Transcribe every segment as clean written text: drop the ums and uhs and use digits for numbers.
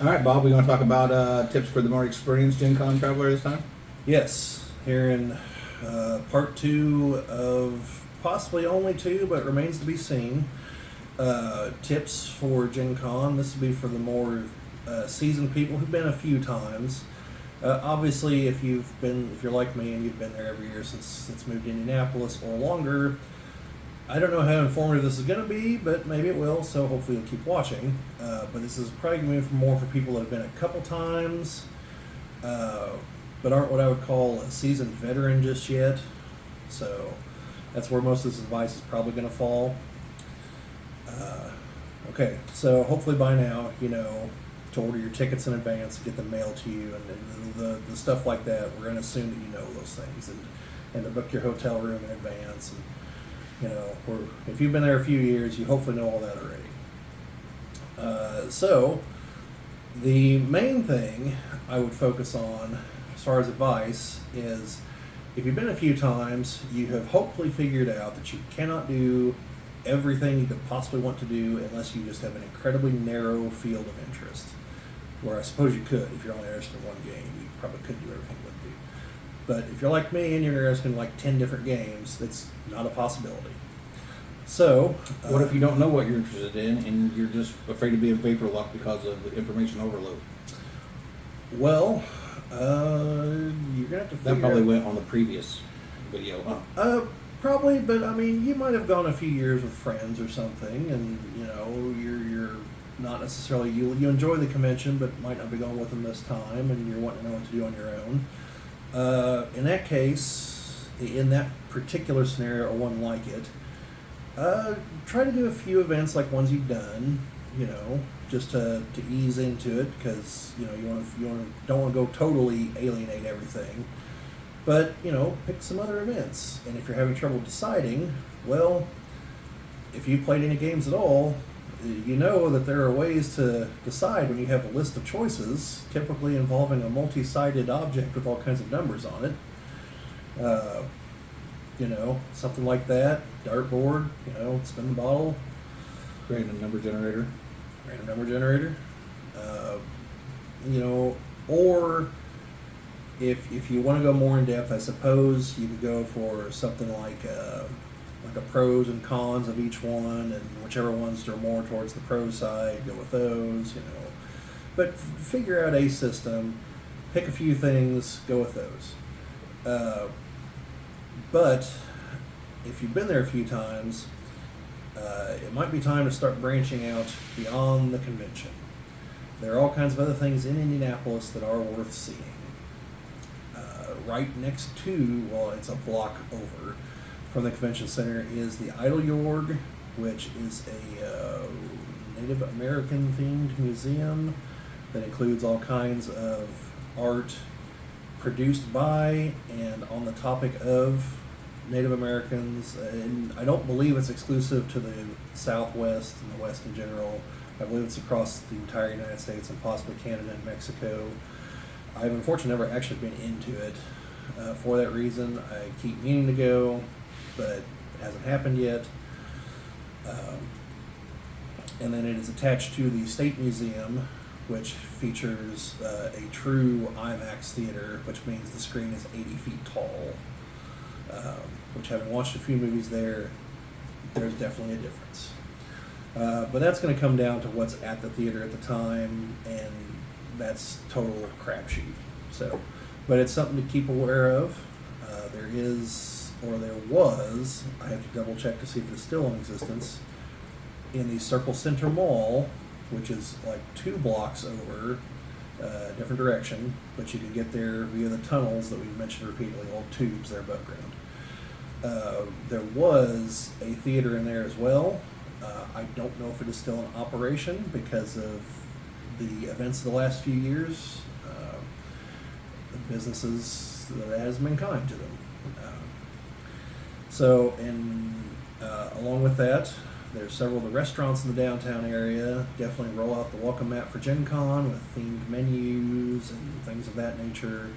All right, Bob, we want to talk about tips for the more experienced GenCon traveler this time? Yes, here in part two of possibly only two, but remains to be seen. Tips for Gen Con. This would be for the more seasoned people who've been a few times. Obviously, if you're like me and you've been there every year since it's moved to Indianapolis or longer, I don't know how informative this is going to be, but maybe it will. So hopefully you'll keep watching. But this is probably going to be more for people that have been a couple times, but aren't what I would call a seasoned veteran just yet. So that's where most of this advice is probably going to fall. Okay, so hopefully by now you know to order your tickets in advance, get them mailed to you, and the stuff like that. We're going to assume that you know those things, and to book your hotel room in advance. And if you've been there a few years, you hopefully know all that already. So the main thing I would focus on as far as advice is if you've been a few times, you have hopefully figured out that you cannot do everything you could possibly want to do unless you just have an incredibly narrow field of interest. Where I suppose you could, if you're only interested in one game, you probably could do everything you want to do. But if you're like me and you're interested in like 10 different games, that's not a possibility. So, What if you don't know what you're interested in and you're just afraid to be in vapor lock because of the information overload? well, you're gonna have to figure That probably out- went on the previous video, huh? Probably, but I mean, you might have gone a few years with friends or something, and you're not necessarily you enjoy the convention, but might not be going with them this time, and you're wanting to know what to do on your own. In that case, in that particular scenario, or one like it, try to do a few events like ones you've done, just to ease into it, because don't want to go totally alienate everything. But, pick some other events. And if you're having trouble deciding, well, if you've played any games at all, you know that there are ways to decide when you have a list of choices, typically involving a multi-sided object with all kinds of numbers on it. Something like that. Dartboard, spin the bottle. Random number generator. Random number generator. Or if you want to go more in depth, I suppose you could go for something like a pros and cons of each one, and whichever ones are more towards the pro side, go with those. But figure out a system, pick a few things, go with those. But if you've been there a few times, it might be time to start branching out beyond the convention. There are all kinds of other things in Indianapolis that are worth seeing. Right next to, well, it's a block over from the convention center, is the Idle Yorg, which is a Native American themed museum that includes all kinds of art produced by and on the topic of Native Americans. And I don't believe it's exclusive to the Southwest and the West in general. I believe it's across the entire United States and possibly Canada and Mexico. I've unfortunately never actually been into it for that reason. I keep meaning to go, but it hasn't happened yet. And then it is attached to the State Museum, which features a true IMAX theater, which means the screen is 80 feet tall. Which, having watched a few movies there, there's definitely a difference. But that's going to come down to what's at the theater at the time, and that's total crapshoot. So, but it's something to keep aware of. There was, I have to double check to see if it's still in existence, in the Circle Center Mall, which is like 2 blocks over, different direction, but you can get there via the tunnels that we've mentioned repeatedly, old tubes there above ground. There was a theater in there as well. I don't know if it is still in operation because of the events of the last few years. The businesses that has been kind to them. Along with that, there's several of the restaurants in the downtown area. Definitely roll out the welcome mat for GenCon with themed menus and things of that nature.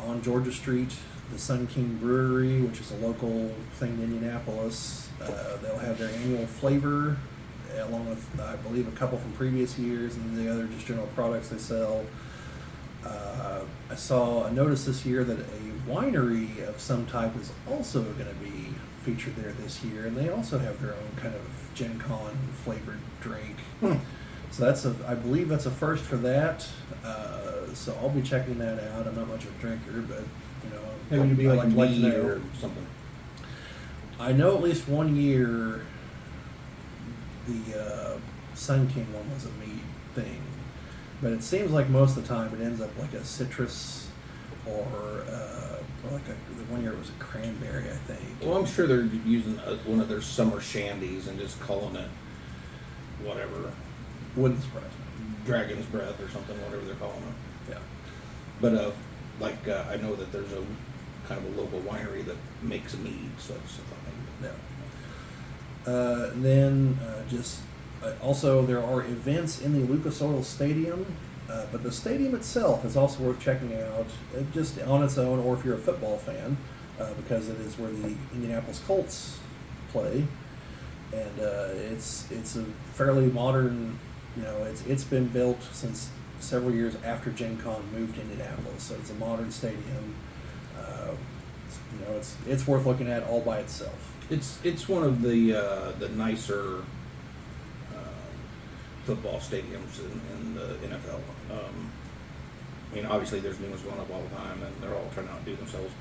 On Georgia Street, the King Brewery, which is a local thing in Indianapolis, they'll have their annual flavor along with, I believe, a couple from previous years, and the other just general products they sell. I saw a notice this year that a winery of some type is also going to be featured there this year, and they also have their own kind of GenCon flavored drink. So I believe that's a first for that. So I'll be checking that out. I'm not much of a drinker, but Maybe to be like a I'd like to mead know. or something. I know at least one year the Sun King one was a mead thing, but it seems like most of the time it ends up like a citrus or like the one year it was a cranberry, I think. Well, I'm sure they're using one of their summer shandies and just calling it whatever, Wouldn't surprise me. Dragon's Breath or something, whatever they're calling it. Yeah. But I know that there's a kind of a local winery that makes a mead, so I just thought Yeah. Also there are events in the Lucas Oil Stadium, but the stadium itself is also worth checking out, just on its own, or if you're a football fan, because it is where the Indianapolis Colts play, and it's a fairly modern. It's been built since several years after GenCon moved to Indianapolis, so it's a modern stadium. It's worth looking at all by itself. it's one of the nicer football stadiums in the NFL. I mean, obviously there's new ones going up all the time, and they're all trying to outdo themselves.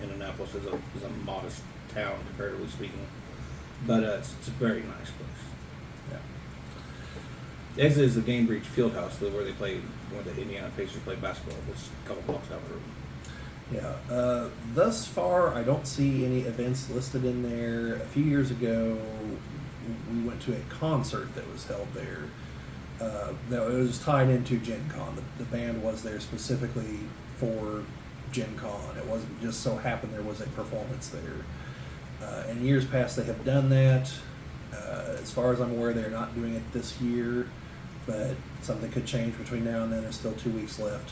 Indianapolis is a modest town, comparatively speaking, but it's a very nice place. Yeah. As is the Gainbridge Fieldhouse, where the Indiana Pacers play basketball. It's a couple blocks down the road. Yeah. Thus far, I don't see any events listed in there. A few years ago, we went to a concert that was held there. It was tied into GenCon. The band was there specifically for GenCon. It wasn't just so happened there was a performance there. In years past, they have done that. As far as I'm aware, they're not doing it this year, but something could change between now and then. There's still 2 weeks left.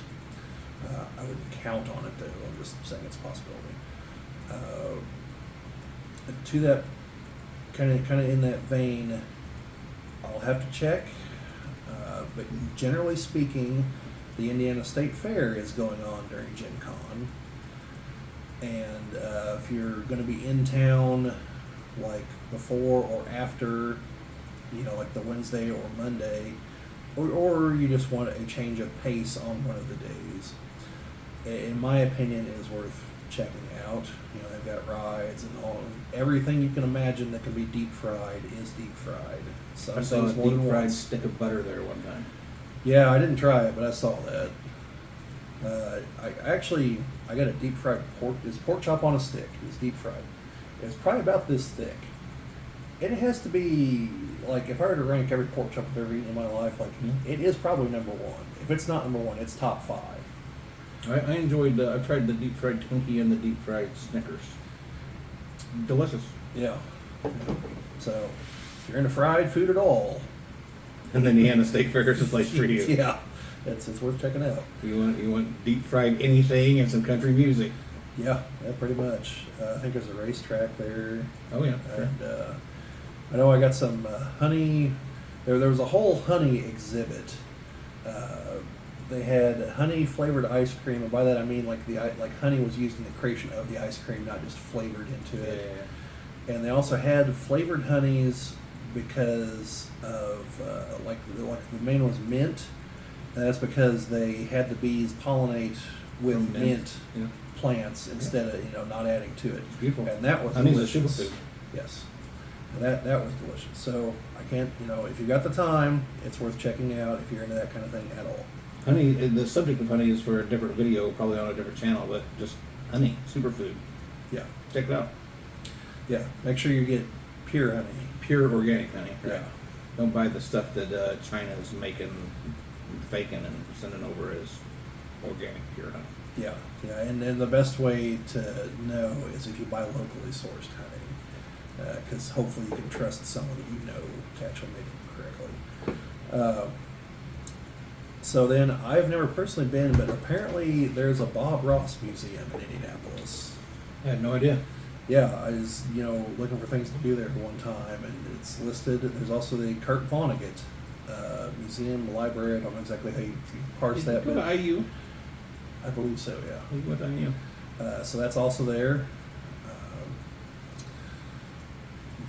I wouldn't count on it, though. I'm just saying it's a possibility. To that, kind of in that vein, I'll have to check. But generally speaking, the Indiana State Fair is going on during GenCon. And if you're going to be in town, like before or after, like the Wednesday or Monday, or you just want a change of pace on one of the days, in my opinion, it is worth checking out. They've got rides and everything you can imagine that can be deep fried is deep fried. Some I saw a things more than deep fried once. stick of butter there one time. Yeah, I didn't try it, but I saw that. I got a deep fried pork. It's pork chop on a stick. It's deep fried. It's probably about this thick. It has to be, like, if I were to rank every pork chop I've ever eaten in my life, it is probably number one. If it's not number one, it's top 5. I enjoyed. I've tried the deep fried Twinkie and the deep fried Snickers. Delicious. Yeah. So, if you're into fried food at all, And then the Indiana State Fair is a place for you. yeah, it's worth checking out. You want deep fried anything and some country music. Yeah, pretty much. I think there's a racetrack there. Oh yeah. Sure. And I know I got some honey. There was a whole honey exhibit. They had honey flavored ice cream, and by that I mean like honey was used in the creation of the ice cream, not just flavored into it. Yeah. And they also had flavored honeys because of like the main was mint, and that's because they had the bees pollinate with From mint Yeah. plants instead of not adding to it. It's beautiful. And that was Honey's delicious. a superfood. Yes, and that was delicious. So I can't, if you got the time, it's worth checking out if you're into that kind of thing at all. Honey. The subject of honey is for a different video, probably on a different channel. But just honey, superfood. Yeah, Check it out. yeah. Make sure you get pure honey. Pure organic honey. Right? Yeah. Don't buy the stuff that China is making, faking, and sending over as organic pure honey. Yeah, and the best way to know is if you buy locally sourced honey, because hopefully you can trust someone that you know to actually make it correctly. So then, I've never personally been, but apparently there's a Bob Ross museum in Indianapolis. I had no idea. Yeah, I was, looking for things to do there at one time, and it's listed. There's also the Kurt Vonnegut Museum, library. I don't know exactly how you parse that, Go but to IU. I believe so, yeah. You went to IU. So that's also there.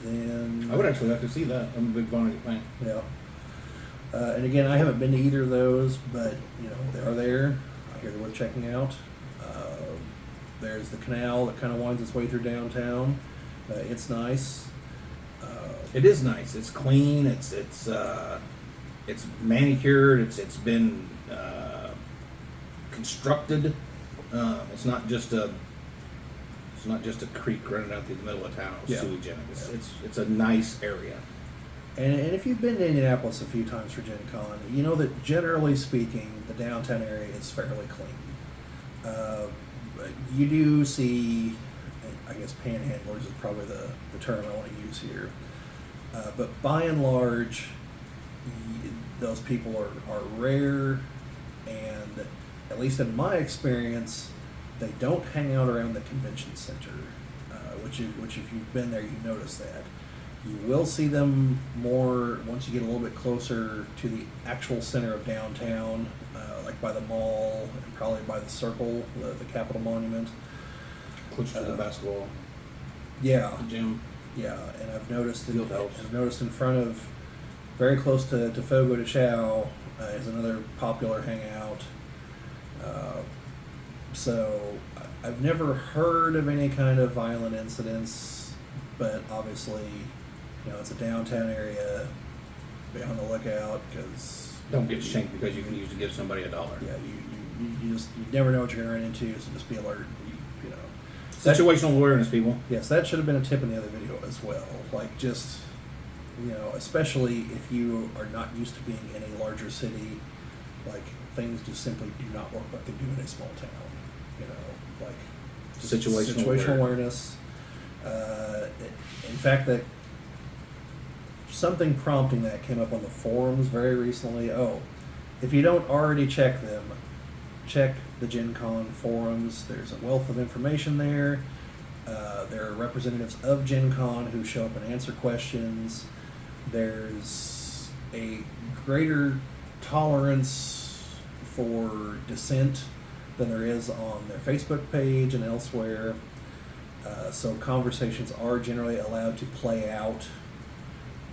Then I would actually like to see that. I'm a big Vonnegut fan. Yeah. And again, I haven't been to either of those, but they are there. I hear they're worth checking out. There's the canal that kind of winds its way through downtown. It's nice. It is nice. It's clean. It's manicured. It's been constructed. It's not just a creek running out through the middle of town. Yeah. Sewage in it. It's a nice area. And if you've been to Indianapolis a few times for GenCon, you know that generally speaking, the downtown area is fairly clean. You do see, I guess panhandlers is probably the term I want to use here. But by and large, those people are rare, and at least in my experience, they don't hang out around the convention center, which if you've been there, you notice that. You will see them more once you get a little bit closer to the actual center of downtown, like by the mall and probably by the Circle, the Capitol Monument. Closer to the basketball Yeah, gym. yeah, and I've noticed Field house. in front of, very close to Fogo de Chao, is another popular hangout. So I've never heard of any kind of violent incidents, but obviously, it's a downtown area. Be on the lookout because Don't get shanked because you can usually give somebody $1. Yeah, you never know what you're going to run into, so just be alert. Situational awareness, people. Yes, that should have been a tip in the other video as well. Like, just, especially if you are not used to being in a larger city, like, things just simply do not work like they do in a small town. Like, just Situational awareness. In fact, that something prompting that came up on the forums very recently. Oh, if you don't already check them, check the GenCon forums. There's a wealth of information there. There are representatives of GenCon who show up and answer questions. There's a greater tolerance for dissent than there is on their Facebook page and elsewhere. So conversations are generally allowed to play out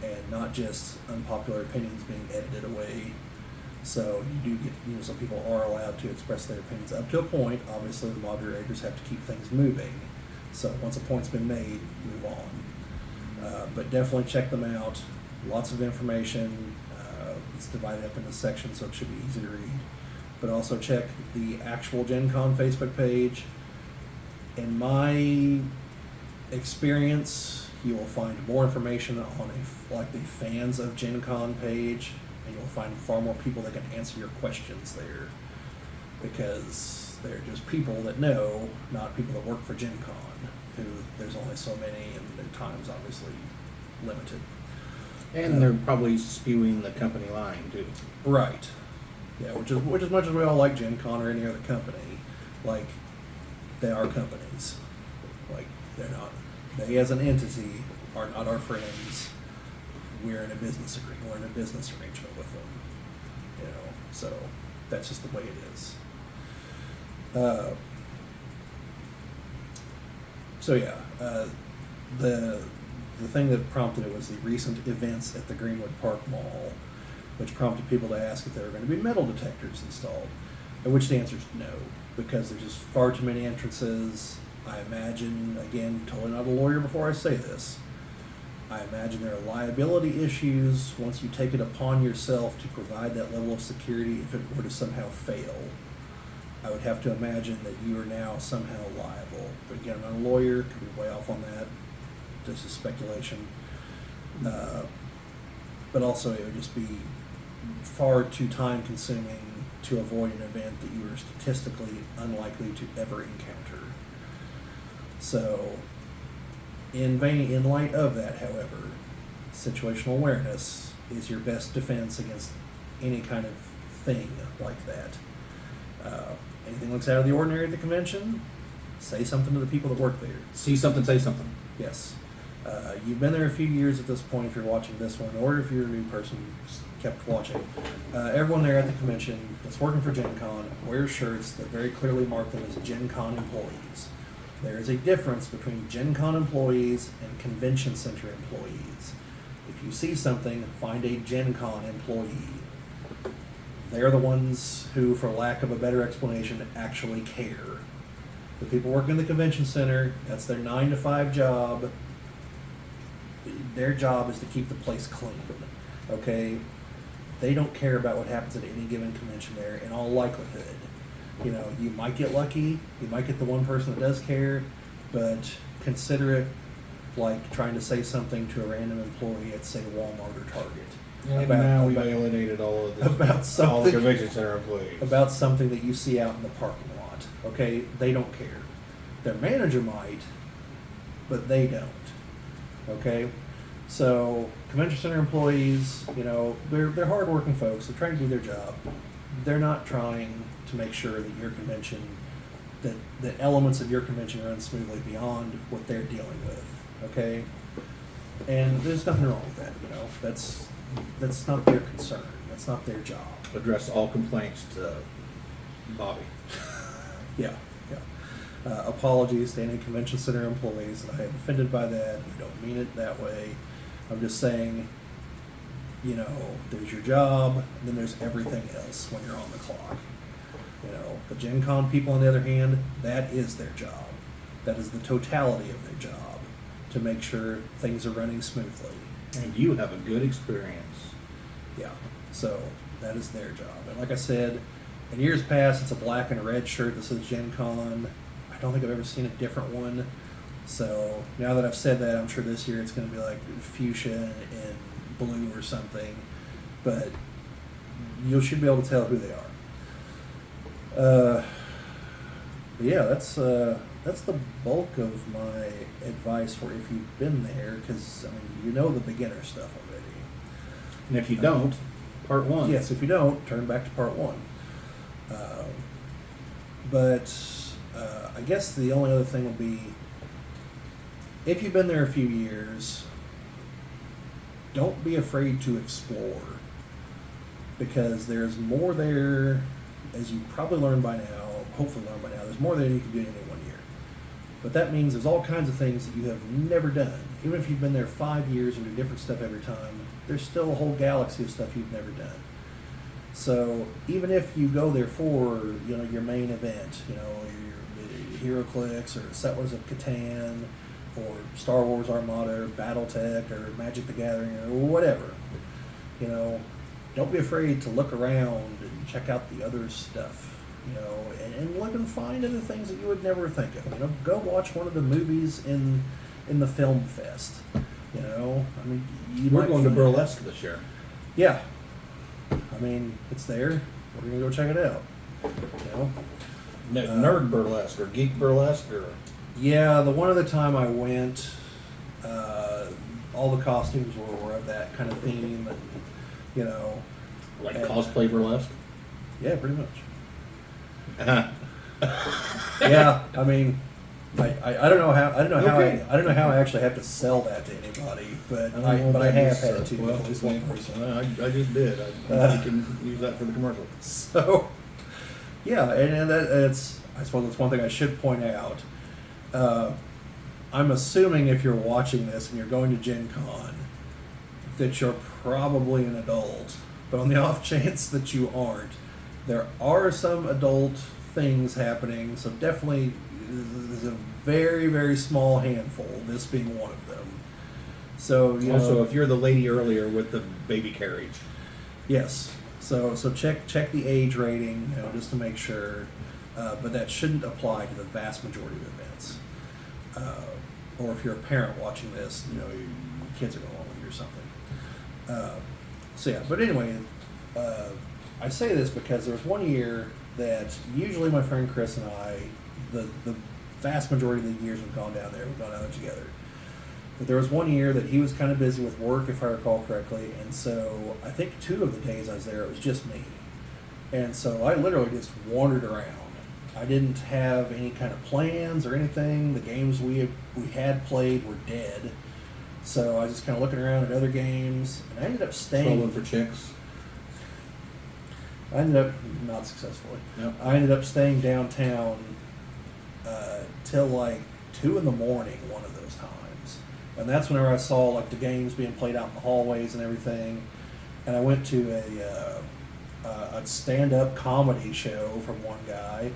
and not just unpopular opinions being edited away. So you do get, so people are allowed to express their opinions up to a point. Obviously, the moderators have to keep things moving. So once a point's been made, move on. But definitely check them out. Lots of information. It's divided up into sections, so it should be easy to read. But also check the actual GenCon Facebook page. In my experience, you will find more information on the fans of GenCon page, and you'll find far more people that can answer your questions there, because they're just people that know, not people that work for GenCon, who there's only so many, and their time's obviously limited. And they're probably spewing the company line too. Right. Yeah, which as much as we all like GenCon or any other company, like, they are companies. Like, they're not. They as an entity are not our friends. We're in a business agreement. We're in a business arrangement with them. So that's just the way it is. The thing that prompted it was the recent events at the Greenwood Park Mall, which prompted people to ask if there were going to be metal detectors installed, at which the answer is no, because there's just far too many entrances. I imagine, again, totally not a lawyer before I say this, I imagine there are liability issues once you take it upon yourself to provide that level of security if it were to somehow fail. I would have to imagine that you are now somehow liable. But again, I'm not a lawyer, could be way off on that. This is speculation. But also it would just be far too time consuming to avoid an event that you are statistically unlikely to ever encounter. So, in light of that, however, situational awareness is your best defense against any kind of thing like that. Anything looks out of the ordinary at the convention, Say something to the people that work there. See something, say something. Yes. You've been there a few years at this point if you're watching this one, or if you're a new person who's kept watching. Everyone there at the convention that's working for GenCon wears shirts that very clearly mark them as GenCon employees. There is a difference between GenCon employees and convention center employees. If you see something, find a GenCon employee. They're the ones who, for lack of a better explanation, actually care. The people working in the convention center, that's their 9 to 5 job. Their job is to keep the place clean. Okay? They don't care about what happens at any given convention there in all likelihood. You know, you might get lucky, you might get the one person that does care, but consider it like trying to say something to a random employee at, say, Walmart or Target. And now we've alienated all of this. All the convention center employees. About something that you see out in the parking lot. Okay? They don't care. Their manager might, but they don't. Okay? So, convention center employees, you know, they're hardworking folks. They're trying to do their job. They're not trying to make sure that your convention, that elements of your convention run smoothly beyond what they're dealing with. Okay? And there's nothing wrong with that, you know. That's not their concern. That's not their job. Address all complaints to Bobby. Yeah. Apologies to any convention center employees that I am offended by that. We don't mean it that way. I'm just saying, you know, there's your job, and then there's everything else when you're on the clock. You know, the Gen Con people, on the other hand, that is their job. That is the totality of their job, to make sure things are running smoothly. And you have a good experience. Yeah, so that is their job. And like I said, in years past, it's a black and a red shirt that says Gen Con. I don't think I've ever seen a different one. So now that I've said that, I'm sure this year it's going to be like fuchsia and blue or something. But you should be able to tell who they are. But yeah, that's the bulk of my advice for if you've been there, because I mean, you know the beginner stuff already. And if you don't, part one. Yes, if you don't, turn back to part one. But I guess the only other thing will be, if you've been there a few years, don't be afraid to explore, because there's more there, as you probably learned by now, hopefully learned by now, there's more there than you can do in any 1 year. But that means there's all kinds of things that you have never done. Even if you've been there 5 years and do different stuff every time, there's still a whole galaxy of stuff you've never done. So even if you go there for, you know, your main event, you know, your HeroClix or Settlers of Catan or Star Wars Armada or BattleTech or Magic the Gathering or whatever, you know, don't be afraid to look around and check out the other stuff, you know, and look and find other things that you would never think of. You know, go watch one of the movies in the film fest. You know, I mean, We're going to Burlesque this year. Yeah, I mean, it's there. We're gonna go check it out. You know, Nerd Burlesque or Geek Burlesque or. Yeah, the one other time I went, all the costumes were of that kind of theme, and you know, Like cosplay burlesque? Yeah, pretty much. Uh-huh. Yeah, I mean, I don't know how Okay. I don't know how I actually have to sell that to anybody, but I have had to. Well, At least one person. I just did. I can use that for the commercial. So, yeah, and that's, I suppose that's one thing I should point out. I'm assuming if you're watching this and you're going to Gen Con, that you're probably an adult. But on the off chance that you aren't, there are some adult things happening, so definitely there's a very, very small handful, this being one of them. So, you Also, know, if you're the lady earlier with the baby carriage. yes. So check the age rating, you know, just to make sure. But that shouldn't apply to the vast majority of events. Or if you're a parent watching this, you know, your kids are going along with you or something. So yeah, but anyway, I say this because there was one year that usually my friend Chris and I, the vast majority of the years we've gone down there together. But there was one year that he was kind of busy with work, if I recall correctly, and so I think 2 of the days I was there, it was just me. And so I literally just wandered around I didn't have any kind of plans or anything. The games we had played were dead. So I was just kind of looking around at other games, and I ended up staying. Trolling for chicks. I ended up not successfully. Yep. I ended up staying downtown till like 2 in the morning one of those times, and that's whenever I saw like the games being played out in the hallways and everything. And I went to a stand-up comedy show from one guy.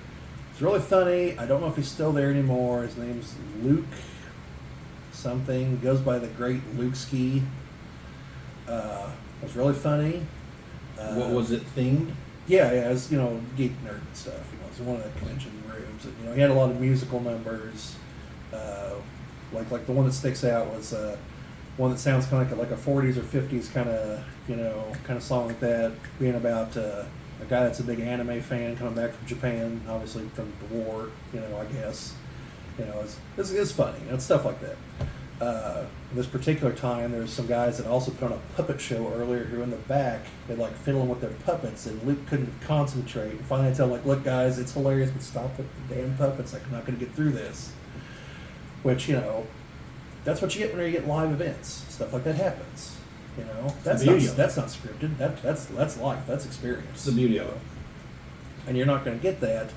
It's really funny. I don't know if he's still there anymore. His name's Luke something. He goes by the Great Luke Ski. It was really funny. What was it themed? Yeah, it was, geek nerd stuff. It was one of the convention rooms. And, he had a lot of musical numbers. Like the one that sticks out was one that sounds kind of like a 40s or 50s kind of song like that, being about a guy that's a big anime fan coming back from Japan, obviously from the war. I guess. It's funny. It's stuff like that. This particular time, there was some guys that also put on a puppet show earlier who were in the back. They're like fiddling with their puppets, and Luke couldn't concentrate. And finally, I tell him, like, "Look, guys, it's hilarious, but stop with the damn puppets. Like, I'm not going to get through this." Which, that's what you get when you get live events. Stuff like that happens. That's not scripted. That's life. That's experience. It's the beauty of it. And you're not going to get that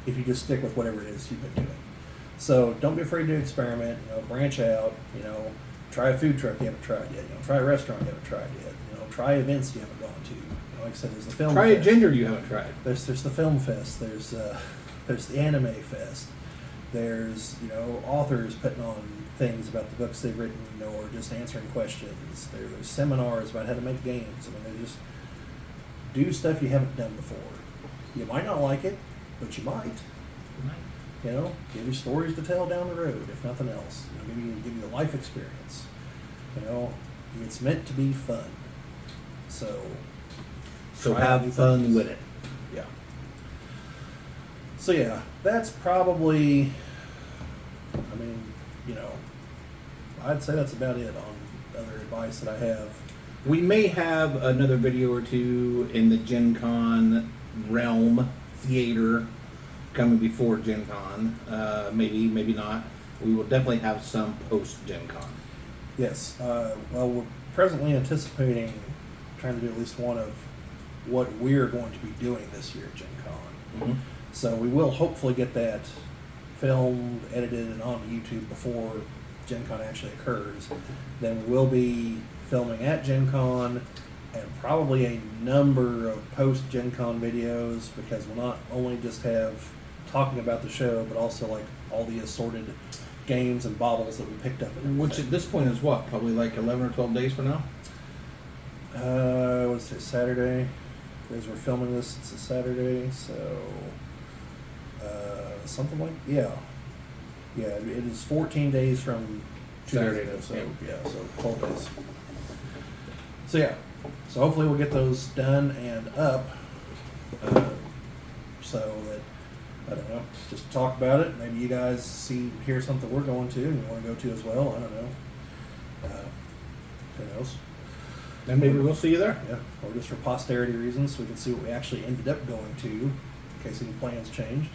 if you just stick with whatever it is you've been doing. So don't be afraid to experiment. Branch out. Try a food truck you haven't tried yet. Try a restaurant you haven't tried yet. Try events you haven't gone to. Like I said, there's the film. Try fest. a gender you haven't tried. There's the film fest. There's the anime fest. There's authors putting on things about the books they've written, or just answering questions. There's seminars about how to make games. They just do stuff you haven't done before. You might not like it, but you might. Give you stories to tell down the road, if nothing else. Maybe give you a life experience. It's meant to be fun. So have fun with it. Yeah. So yeah, that's probably. I'd say that's about it on other advice that I have. We may have another video or two in the GenCon realm, theater, coming before GenCon. Maybe not. We will definitely have some post-GenCon. Yes. Well, we're presently anticipating trying to do at least one of what we're going to be doing this year at GenCon. Mm-hmm. So we will hopefully get that filmed, edited, and on YouTube before GenCon actually occurs. Then we will be filming at GenCon, and probably a number of post-GenCon videos, because we'll not only just have talking about the show, but also like all the assorted games and baubles that we picked up. Which at this point is what? Probably like 11 or 12 days from now? What's it, Saturday? As we're filming this, it's a Saturday, so something like, yeah, it is 14 days from Saturday, ago, so yeah. so 12 days. So yeah, so hopefully we'll get those done and up, so that, I don't know, just talk about it. Maybe you guys hear something we're going to and you want to go to as well. I don't know. Who knows? And maybe we'll see you there. Yeah, or just for posterity reasons, so we can see what we actually ended up going to, in case any plans changed.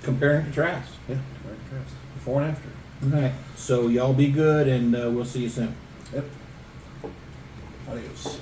Compare and contrast. Yeah, compare and contrast. Before and after. All right. So y'all be good, and we'll see you soon. Yep. Adios.